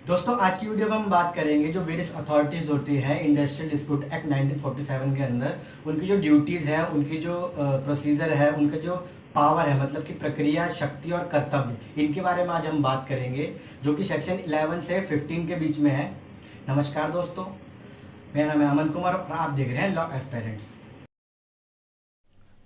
दोस्तों आज की वीडियो में हम बात करेंगे जो वेरियस अथॉरिटीज़ होती हैं इंडस्ट्रियल डिस्प्यूट एक्ट 1947 के अंदर उनकी जो ड्यूटीज़ हैं, उनकी जो प्रोसीजर है, उनका जो पावर है, मतलब कि प्रक्रिया, शक्ति और कर्तव्य, इनके बारे में आज हम बात करेंगे, जो कि सेक्शन 11 से 15 के बीच में है। नमस्कार दोस्तों, मेरा नाम है अमन कुमार और आप देख रहे हैं लॉ एस्पेरेंट्स।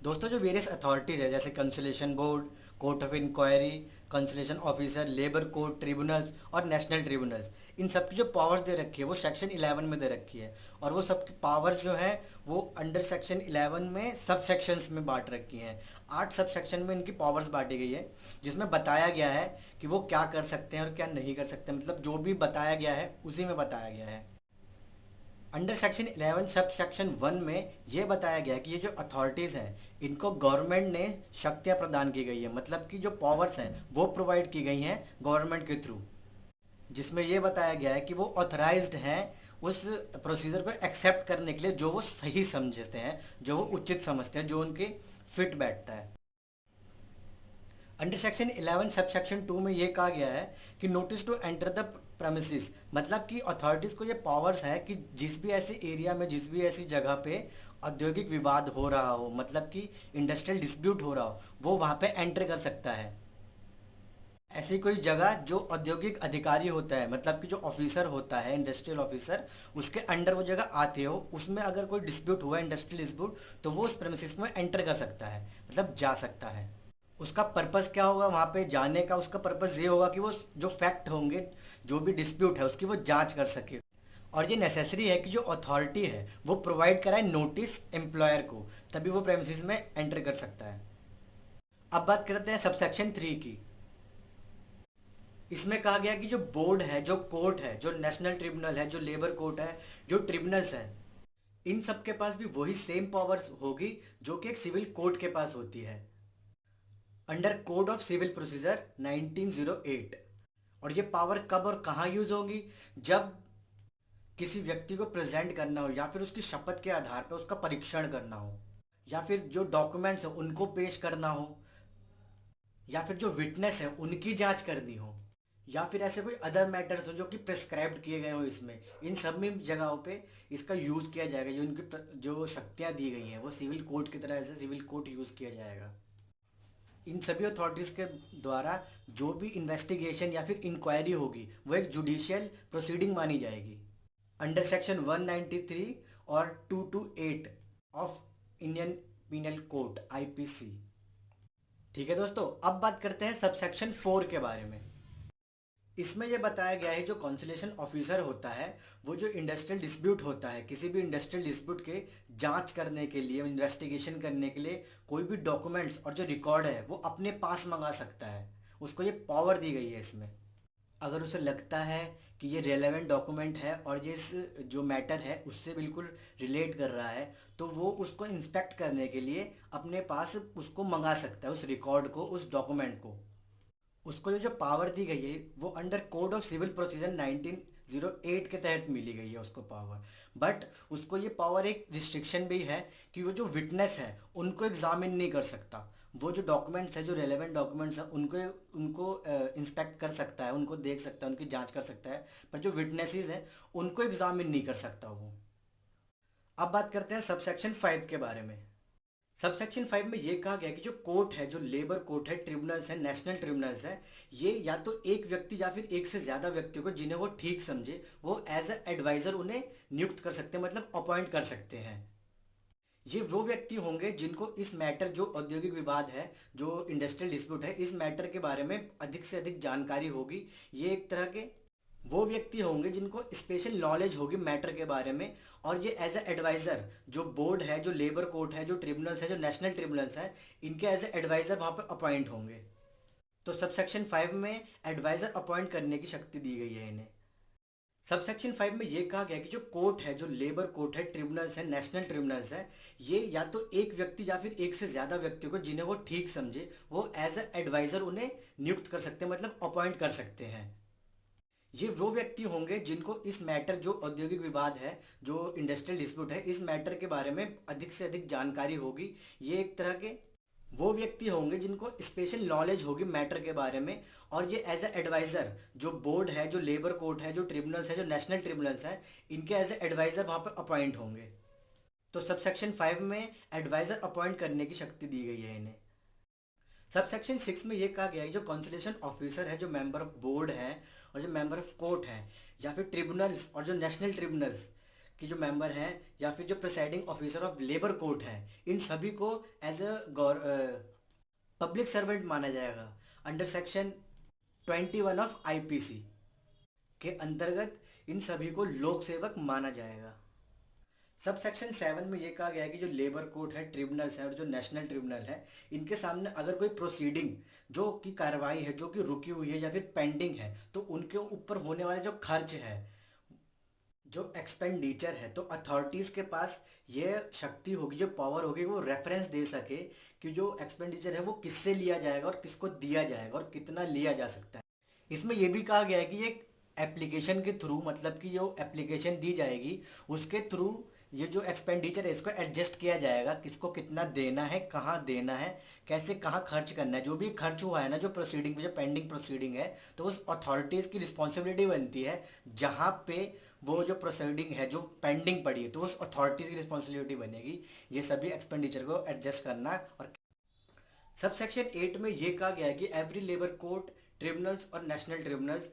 दोस्तों जो वेरियस अथॉरिटीज़ है जैसे conciliation board, court of inquiry, conciliation officer, labour court, tribunals और नेशनल ट्रिब्यूनल्स, इन सब की जो पावर्स दे रखी है वो सेक्शन 11 में दे रखी है। और वो सब की पावर्स जो है वो अंडर सेक्शन 11 में सब सेक्शंस में बांट रखी हैं। 8 सब सेक्शन में इनकी पावर्स बांटी गई है, जिसमें बताया गया है कि वो क्या कर सकते हैं और क्या नहीं कर सकते, मतलब जो भी बताया गया है उसी में बताया गया है। अंडर सेक्शन 11 सब सेक्शन 1 में ये बताया गया है कि ये जो अथॉरिटीज़ हैं इनको गवर्नमेंट ने शक्तियाँ प्रदान की गई है, मतलब कि जो पावर्स हैं वो प्रोवाइड की गई हैं गवर्नमेंट के थ्रू, जिसमें ये बताया गया है कि वो ऑथराइज्ड हैं उस प्रोसीजर को एक्सेप्ट करने के लिए जो वो सही समझते हैं, जो वो उचित समझते हैं, जो उनके फिट बैठता है। अंडर सेक्शन 11 सब सेक्शन 2 में ये कहा गया है कि notice to enter the premises, मतलब कि अथॉरिटीज़ को ये पावर्स है कि जिस भी ऐसे एरिया में, जिस भी ऐसी जगह पे औद्योगिक विवाद हो रहा हो, मतलब कि इंडस्ट्रियल डिस्प्यूट हो रहा हो, वो वहाँ पे एंटर कर सकता है। ऐसी कोई जगह जो औद्योगिक अधिकारी होता है, मतलब कि जो ऑफिसर होता है इंडस्ट्रियल ऑफिसर, उसके अंडर वो जगह आते हो, उसमें अगर कोई डिस्प्यूट हुआ, इंडस्ट्रियल डिस्प्यूट, तो वो उस प्रेमिसेस में एंटर कर सकता है, मतलब जा सकता है। उसका पर्पस क्या होगा वहाँ पे जाने का? उसका पर्पस ये होगा कि वो जो फैक्ट होंगे, जो भी डिस्प्यूट है उसकी वो जांच कर सके। और ये नेसेसरी है कि जो अथॉरिटी है वो प्रोवाइड कराए नोटिस एम्प्लॉयर को, तभी वो प्रेमिसेस में एंटर कर सकता है। अब बात करते हैं सबसेक्शन 3 की। इसमें कहा गया कि जो बोर्ड है, जो कोर्ट है, जो नेशनल ट्रिब्यूनल है, जो लेबर कोर्ट है, जो ट्रिब्यूनल्स है, इन सब के पास भी वही सेम पावर्स होगी जो कि एक सिविल कोर्ट के पास होती है under code of civil procedure 1908। और ये पावर कब और कहाँ यूज होगी? जब किसी व्यक्ति को प्रेजेंट करना हो, या फिर उसकी शपथ के आधार पर उसका परीक्षण करना हो, या फिर जो डॉक्यूमेंट्स हो उनको पेश करना हो, या फिर जो विटनेस है उनकी जांच करनी हो, या फिर ऐसे कोई अदर मैटर्स हो जो कि प्रिस्क्राइब्ड किए गए हो इसमें, इन सब में जगहों पे इसका यूज किया जाएगा। जो इनकी जो शक्तियां दी गई हैं वो सिविल कोर्ट की तरह ऐसे सिविल कोर्ट यूज किया जाएगा। इन सभी अथॉरिटीज़ के द्वारा जो भी इन्वेस्टिगेशन या फिर इंक्वायरी होगी वो एक जुडिशियल प्रोसीडिंग मानी जाएगी अंडर सेक्शन 193 और 228 of Indian penal code IPC. ठीक है दोस्तों, अब बात करते हैं सबसेक्शन 4 के बारे में। इसमें यह बताया गया है जो कॉन्सुलेशन ऑफिसर होता है वो जो इंडस्ट्रियल डिस्प्यूट होता है, किसी भी इंडस्ट्रियल डिस्प्यूट के जांच करने के लिए, इन्वेस्टिगेशन करने के लिए कोई भी डॉक्यूमेंट्स और जो रिकॉर्ड है वो अपने पास मंगा सकता है। उसको ये पावर दी गई है इसमें। अगर उसे लगता है कि ये रेलेवेंट डॉक्यूमेंट है और ये इस जो मैटर है उससे बिल्कुल रिलेट कर रहा है, तो वो उसको इंस्पेक्ट करने के लिए अपने पास उसको मंगा सकता है, उस रिकॉर्ड को, उस डॉक्यूमेंट को। उसको जो जो पावर दी गई है वो under code of civil procedure 1908 के तहत मिली गई है उसको पावर। बट उसको ये पावर एक रिस्ट्रिक्शन भी है कि वो जो विटनेस है उनको एग्जामिन नहीं कर सकता। वो जो डॉक्यूमेंट्स है, जो रेलेवेंट डॉक्यूमेंट्स है, उनको उनको इंस्पेक्ट कर सकता है, उनको देख सकता है, उनकी जांच कर सकता है, पर जो विटनेसेस हैं उनको एग्जामिन नहीं कर सकता वो। अब बात करते हैं सबसेक्शन 5 के बारे में। सबसेक्शन 5 में ये कहा गया कि जो कोर्ट है, जो लेबर कोर्ट है, ट्रिब्यूनल्स है, नेशनल ट्रिब्यूनल्स है, ये या तो एक व्यक्ति या फिर एक से ज्यादा व्यक्तियों को जिन्हें वो ठीक समझे वो एज ए एडवाइजर उन्हें नियुक्त कर सकते हैं, मतलब अपॉइंट कर सकते हैं। ये वो व्यक्ति होंगे जिनको इस मैटर, जो औद्योगिक विवाद है, जो इंडस्ट्रियल डिस्प्यूट है, इस मैटर के बारे में अधिक से अधिक जानकारी होगी। ये एक तरह के वो व्यक्ति होंगे जिनको स्पेशल नॉलेज होगी मैटर के बारे में। और ये एज ए एडवाइज़र जो बोर्ड है, जो लेबर कोर्ट है, जो ट्रिब्यूनल्स है, जो नेशनल ट्रिब्यूनल्स हैं, इनके एज ए एडवाइज़र वहाँ पर अपॉइंट होंगे। तो सबसेक्शन 5 में एडवाइज़र अपॉइंट करने की शक्ति दी गई है इन्हें। सबसेक्शन 5 में ये कहा गया कि जो कोर्ट है, जो लेबर कोर्ट है, ट्रिब्यूनल्स है, नेशनल ट्रिब्यूनल्स है, ये या तो एक व्यक्ति या फिर एक से ज़्यादा व्यक्तियों को जिन्हें वो ठीक समझे वो एज ए एडवाइज़र उन्हें नियुक्त कर सकते हैं, मतलब अपॉइंट कर सकते हैं। ये वो व्यक्ति होंगे जिनको इस मैटर, जो औद्योगिक विवाद है, जो इंडस्ट्रियल डिस्प्यूट है, इस मैटर के बारे में अधिक से अधिक जानकारी होगी। ये एक तरह के वो व्यक्ति होंगे जिनको स्पेशल नॉलेज होगी मैटर के बारे में, और ये एज ए एडवाइज़र जो बोर्ड है, जो लेबर कोर्ट है, जो ट्रिब्यूनल्स है, जो नेशनल ट्रिब्यूनल्स हैं, इनके एज ए एडवाइज़र वहाँ पर अपॉइंट होंगे। तो सब सेक्शन 5 में एडवाइज़र अपॉइंट करने की शक्ति दी गई है इन्हें। सब सेक्शन 6 में ये कहा गया है जो कॉन्सुलेशन ऑफिसर है, जो मेंबर ऑफ बोर्ड है और जो मेंबर ऑफ कोर्ट है, या फिर ट्रिब्यूनल्स और जो नेशनल ट्रिब्यूनल्स की जो मेंबर हैं, या फिर जो presiding officer of labour court है, इन सभी को एज अ पब्लिक सर्वेंट माना जाएगा अंडर सेक्शन 21 ऑफ आईपीसी के अंतर्गत। इन सभी को लोक सेवक माना जाएगा। सब सेक्शन 7 में ये कहा गया है कि जो लेबर कोर्ट है, ट्रिब्यूनल्स है और जो नेशनल ट्रिब्यूनल है, इनके सामने अगर कोई प्रोसीडिंग जो कि कार्रवाई है जो कि रुकी हुई है या फिर पेंडिंग है, तो उनके ऊपर होने वाले जो खर्च है, जो एक्सपेंडिचर है, तो अथॉरिटीज़ के पास ये शक्ति होगी, जो पावर होगी, वो रेफरेंस दे सके कि जो एक्सपेंडिचर है वो किससे लिया जाएगा और किसको दिया जाएगा और कितना लिया जा सकता है। इसमें यह भी कहा गया है कि एक एप्लीकेशन के थ्रू, मतलब कि जो एप्लीकेशन दी जाएगी उसके थ्रू ये जो एक्सपेंडिचर है इसको एडजस्ट किया जाएगा, किसको कितना देना है, कहाँ देना है, कैसे कहाँ खर्च करना है। जो भी खर्च हुआ है ना, जो प्रोसीडिंग पे, जो पेंडिंग प्रोसीडिंग है, तो उस अथॉरिटीज़ की रिस्पॉन्सिबिलिटी बनती है जहाँ पे वो जो प्रोसीडिंग है जो पेंडिंग पड़ी है, तो उस अथॉरिटीज़ की रिस्पॉन्सिबिलिटी बनेगी ये सभी एक्सपेंडिचर को एडजस्ट करना। और सब सेक्शन 8 में ये कहा गया है कि एवरी लेबर कोर्ट, ट्रिब्यूनल्स और नेशनल ट्रिब्यूनल्स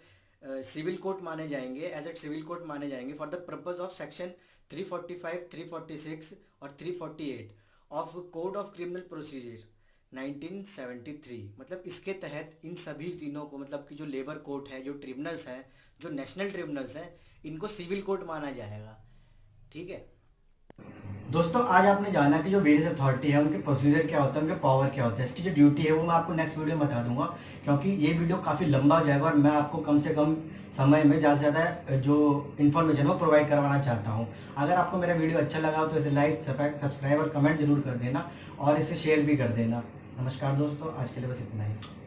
सिविल कोर्ट माने जाएंगे, एज ए सिविल कोर्ट माने जाएंगे for the purpose of section 345, 346 और 348 of code of criminal procedure 1973। मतलब इसके तहत इन सभी तीनों को, मतलब कि जो लेबर कोर्ट है, जो ट्रिब्यूनल्स हैं, जो नेशनल ट्रिब्यूनल्स हैं, इनको सिविल कोर्ट माना जाएगा। ठीक है दोस्तों, आज आपने जाना कि जो वेरियस अथॉरिटी है उनके प्रोसीजर क्या होता है, उनके पावर क्या होता है, इसकी जो ड्यूटी है वो मैं आपको नेक्स्ट वीडियो में बता दूंगा, क्योंकि ये वीडियो काफ़ी लंबा हो जाएगा और मैं आपको कम से कम समय में ज़्यादा से ज़्यादा जो इन्फॉर्मेशन वो प्रोवाइड करवाना चाहता हूँ। अगर आपको मेरा वीडियो अच्छा लगा हो तो इसे लाइक, सब्सक्राइब और कमेंट जरूर कर देना और इसे शेयर भी कर देना। नमस्कार दोस्तों, आज के लिए बस इतना ही।